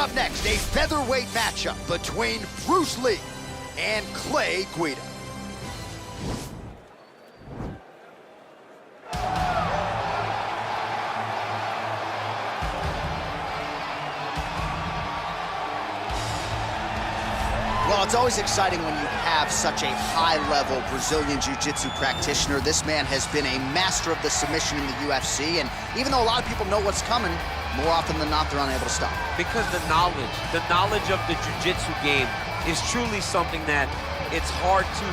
Up next, a featherweight matchup between Bruce Lee and Clay Guida. Well, it's always exciting when you have such a high-level Brazilian Jiu-Jitsu practitioner. This man has been a master of the submission in the UFC, and even though a lot of people know what's coming, more often than not, they're unable to stop. Because the knowledge of the Jiu-Jitsu game is truly something that it's hard to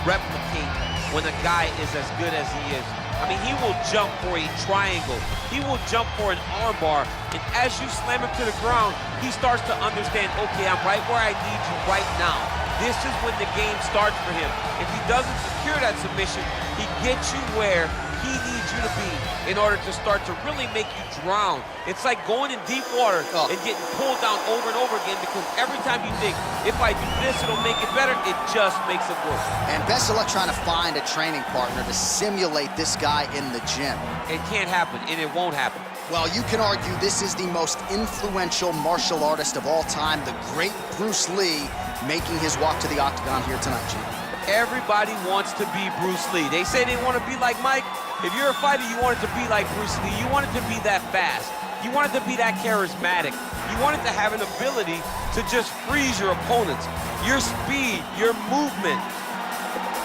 replicate when a guy is as good as he is. I mean, he will jump for a triangle. He will jump for an armbar. And as you slam him to the ground, he starts to understand, okay, I'm right where I need you right now. This is when the game starts for him. If he doesn't secure that submission, he gets you where he needs you to be in order to start to really make you drown. It's like going in deep water and getting pulled down over and over again, because every time you think, if I do this, it'll make it better, it just makes it worse. And best of luck trying to find a training partner to simulate this guy in the gym. It can't happen, and it won't happen. Well, you can argue this is the most influential martial artist of all time, the great Bruce Lee, making his walk to the octagon here tonight, Gene. Everybody wants to be Bruce Lee. They say they want to be like Mike. If you're a fighter, you want it to be like Bruce Lee. You want it to be that fast. You want it to be that charismatic. You want it to have an ability to just freeze your opponents. Your speed, your movement,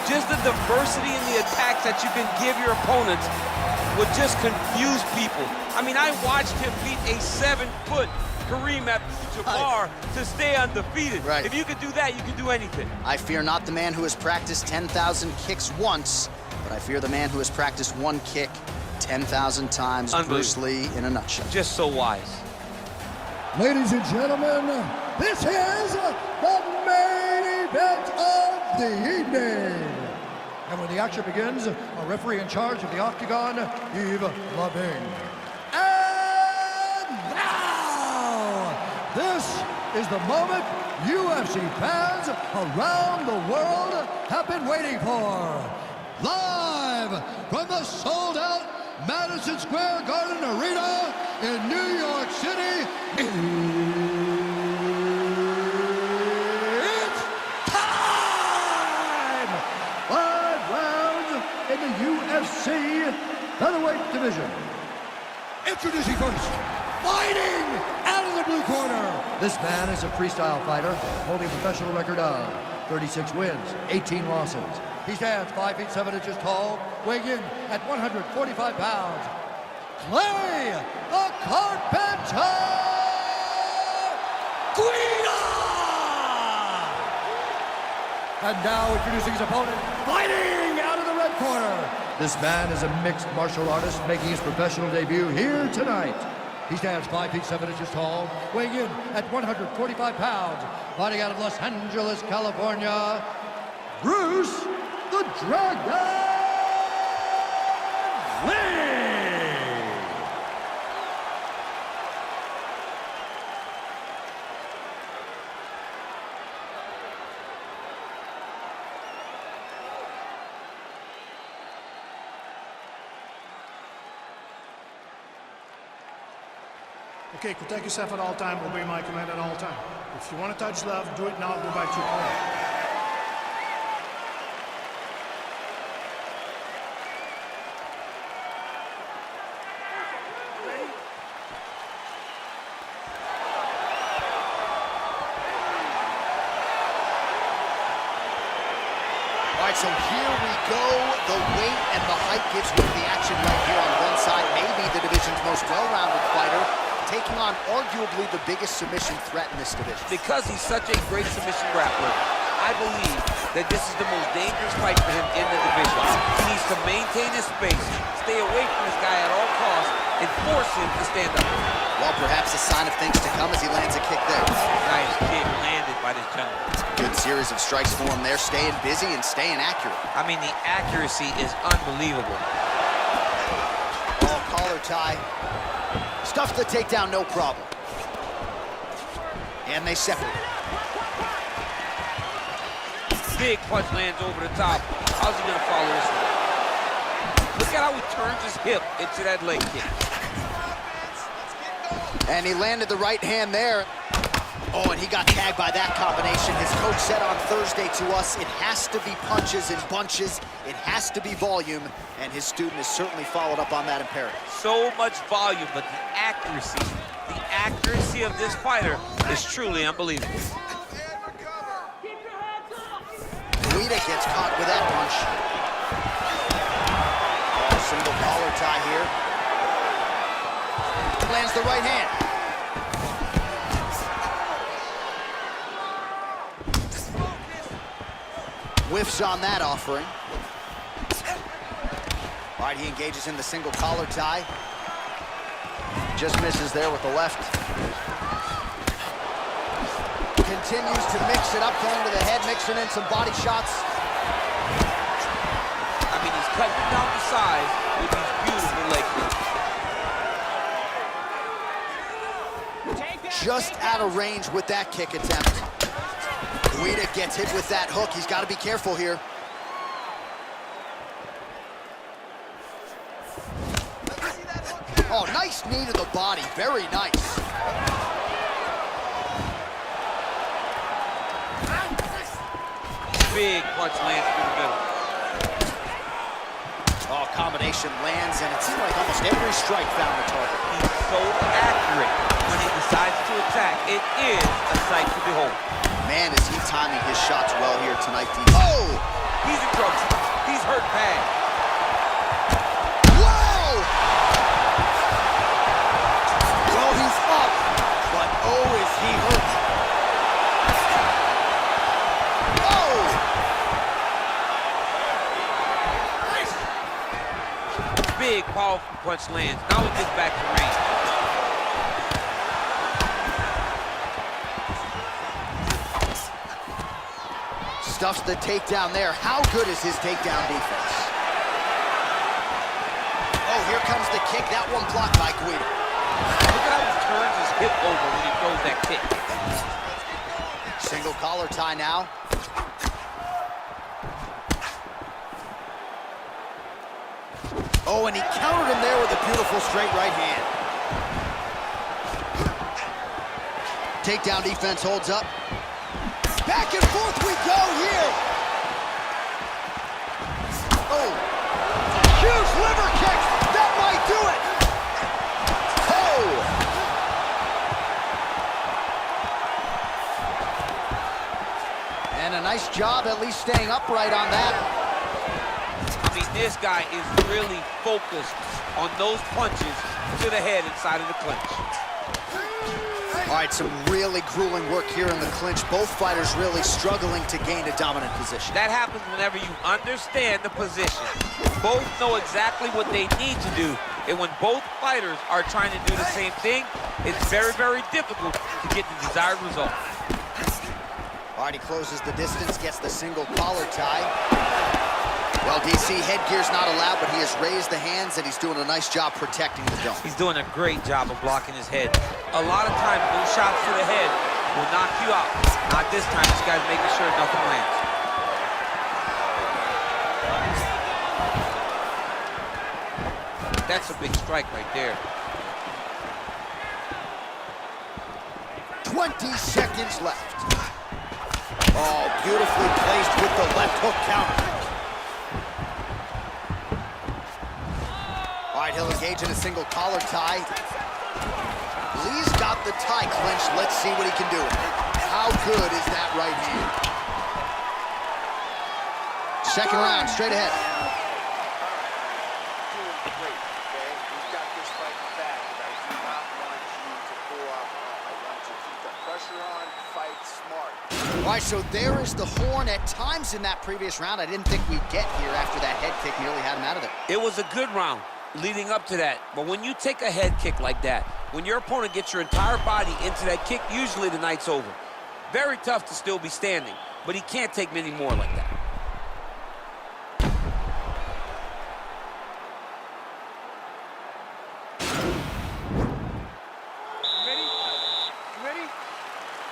just the diversity in the attacks that you can give your opponents would just confuse people. I mean, I watched him beat a 7-foot Kareem Abdul-Jabbar to stay undefeated. Right. If you could do that, you can do anything. I fear not the man who has practiced 10,000 kicks once, but I fear the man who has practiced one kick 10,000 times. Bruce Lee in a nutshell. Just so wise. Ladies and gentlemen, this is the main event of the evening. And when the action begins, a referee in charge of the octagon, Yves Lavigne. And now, this is the moment UFC fans around the world have been waiting for. Live from the sold-out Madison Square Garden Arena in New York City, it's time! 5 rounds in the UFC featherweight division. Introducing first, fighting out of the blue corner. This man is a freestyle fighter holding a professional record of 36 wins, 18 losses. He stands 5 feet 7 inches tall, weighing in at 145 pounds. Clay, the Carpenter Guida! And now introducing his opponent, fighting out of the red corner. This man is a mixed martial artist making his professional debut here tonight. He stands 5 feet 7 inches tall, weighing in at 145 pounds, fighting out of Los Angeles, California, Bruce the Dragon Lee! Okay, protect yourself at all time, obey my command at all time. If you want to touch love, do it now, go back to your corner. All right, so here we go. The weight and the height gives me the action right here on one side. Maybe the division's most well-rounded fighter, taking on arguably the biggest submission threat in this division. Because he's such a great submission grappler, I believe that this is the most dangerous fight for him in the division. He needs to maintain his space, stay away from this guy at all costs, and force him to stand up. Well, perhaps a sign of things to come as he lands a kick there. Nice kick landed by this gentleman. Good series of strikes for him there, staying busy and staying accurate. I mean, the accuracy is unbelievable. Oh, collar tie. Stuffs the takedown, no problem. And they separate. Big punch lands over the top. How's he gonna follow this one? Look at how he turns his hip into that leg kick. And he landed the right hand there. Oh, and he got tagged by that combination. His coach said on Thursday to us, it has to be punches in bunches. It has to be volume, and his student has certainly followed up on that imperative. So much volume, but the accuracy of this fighter is truly unbelievable. Guida gets caught with that punch. Oh, single collar tie here. Lands the right hand. Whiffs on that offering. All right, he engages in the single collar tie. Just misses there with the left. Continues to mix it up, going to the head, mixing in some body shots. I mean, he's cutting down the size with these beautiful leg kicks. Just out of range with that kick attempt. Guida gets hit with that hook. He's got to be careful here. Oh, nice knee to the body. Very nice. Big punch lands through the middle. Oh, combination lands, and it seemed like almost every strike found the target. He's so accurate when he decides to attack. It is a sight to behold. Man, is he timing his shots well here tonight. Oh! He's in trouble. He's hurt bad. Whoa! Well, he's up, but oh, is he hurt. Oh! Big, powerful punch lands. Now he gets back to range. Stuffs the takedown there. How good is his takedown defense? Oh, here comes the kick. That one blocked by Guida. Look at how he turns his hip over when he throws that kick. Single collar tie now. Oh, and he countered him there with a beautiful straight right hand. Takedown defense holds up. Back and forth we go here. Oh, huge liver kick. That might do it. Oh. And a nice job at least staying upright on that. I mean, this guy is really focused on those punches to the head inside of the clinch. All right, some really grueling work here in the clinch. Both fighters really struggling to gain a dominant position. That happens whenever you understand the position. Both know exactly what they need to do, and when both fighters are trying to do the same thing, it's very, very difficult to get the desired result. All right, he closes the distance, gets the single collar tie. Well, DC, headgear's not allowed, but he has raised the hands, and he's doing a nice job protecting the dome. He's doing a great job of blocking his head. A lot of times, those shots to the head will knock you out. Not this time. This guy's making sure nothing lands. That's a big strike right there. 20 seconds left. Oh, beautifully placed with the left hook counter. All right, he'll engage in a single collar tie. Lee's got the tie clinched. Let's see what he can do. How good is that right hand? Second round, straight ahead. Great, okay? We've got this fight in the bag, but I do not want you to pull off. I want you to keep the pressure on, fight smart. All right, so there is the horn. At times in that previous round, I didn't think we'd get here after that head kick nearly had him out of there. It was a good round leading up to that, but when you take a head kick like that, when your opponent gets your entire body into that kick, usually the night's over. Very tough to still be standing, but he can't take many more like that.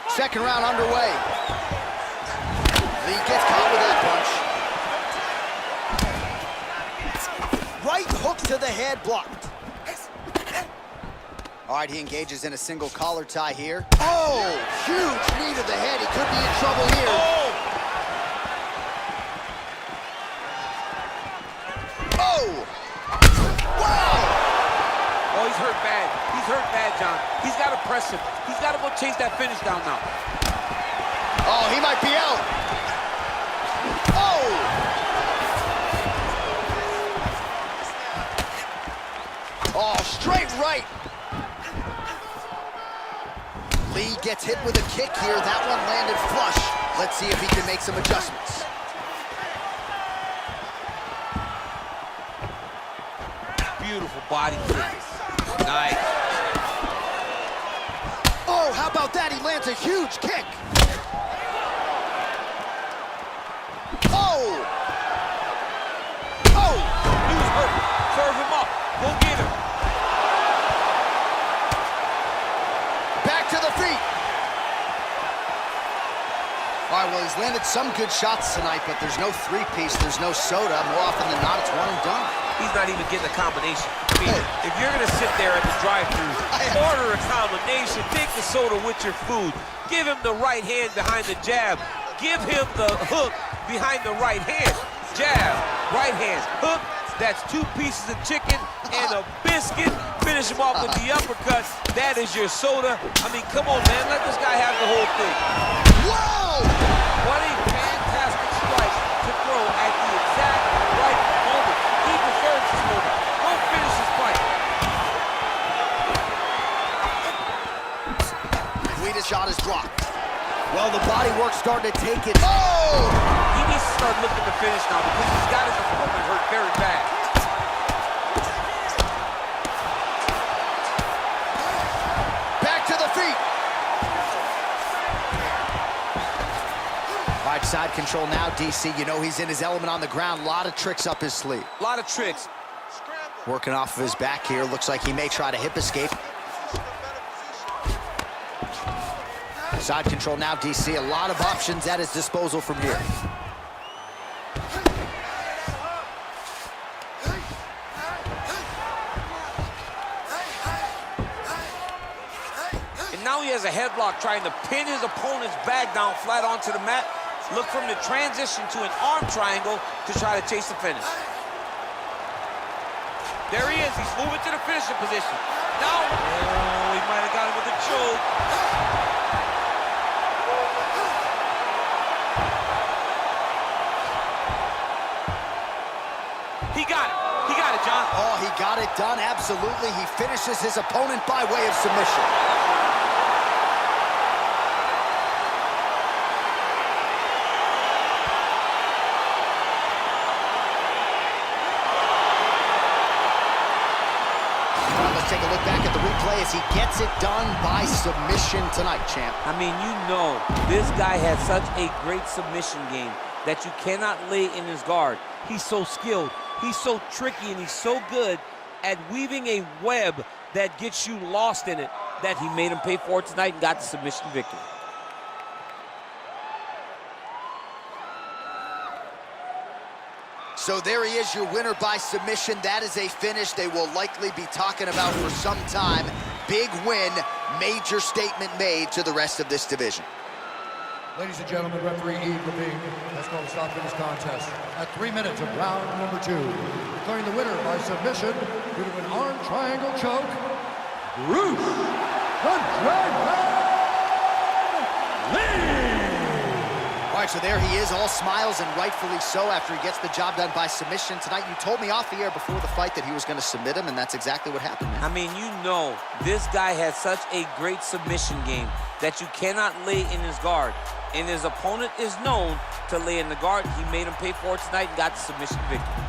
Second round underway. Lee gets caught with that punch. Right hook to the head blocked. All right, he engages in a single collar tie here. Oh, huge knee to the head. He could be in trouble here. Oh! Oh! Wow! Oh, he's hurt bad. He's hurt bad, John. He's got to press him. He's got to go chase that finish down now. Oh, he might be out. Oh! Oh, straight right. Lee gets hit with a kick here. That one landed flush. Let's see if he can make some adjustments. Beautiful body kick. Nice. Oh, how about that? He lands a huge kick. Oh! Oh! He's hurt. Serve him up. Go get him. Back to the feet. All right, well, he's landed some good shots tonight, but there's no three-piece, there's no soda. More often than not, it's one and done. He's not even getting a combination. I mean, if you're going to sit there at the drive-thru, order a combination, take the soda with your food, give him the right hand behind the jab, give him the hook behind the right hand, jab, right hand, hook. That's 2 pieces of chicken and a biscuit. Finish him off with the uppercut. That is your soda. I mean, come on, man. Let this guy have the whole thing. Whoa! What a fantastic strike to throw at the exact right moment. He deserves this moment. Go finish his fight. Guida's shot is blocked. Well, the body work starting to take it. Oh! He needs to start looking to finish now because he's got his opponent hurt very bad. Back to the feet. All right, side control now, DC. You know he's in his element on the ground. A lot of tricks up his sleeve. A lot of tricks. Working off of his back here. Looks like he may try to hip escape. Side control now, DC. A lot of options at his disposal from here. And now he has a headlock trying to pin his opponent's back down flat onto the mat. Look from the transition to an arm triangle to try to chase the finish. There he is. He's moving to the finishing position. Now, oh, he might have got him with a choke. He got it. He got it, John. Oh, he got it done. Absolutely. He finishes his opponent by way of submission. Take a look back at the replay as he gets it done by submission tonight, champ. I mean, you know, this guy has such a great submission game that you cannot lay in his guard. He's so skilled, he's so tricky, and he's so good at weaving a web that gets you lost in it that he made him pay for it tonight and got the submission victory. So there he is, your winner by submission. That is a finish they will likely be talking about for some time. Big win, major statement made to the rest of this division. Ladies and gentlemen, referee Yves Levine has called a stop to this contest at 3 minutes of round number 2. Declaring the winner by submission due to an arm triangle choke, Bruce the Dragon Lee! All right, so there he is, all smiles, and rightfully so after he gets the job done by submission tonight. You told me off the air before the fight that he was going to submit him, and that's exactly what happened, man. I mean, you know, this guy has such a great submission game that you cannot lay in his guard. And his opponent is known to lay in the guard. He made him pay for it tonight and got the submission victory.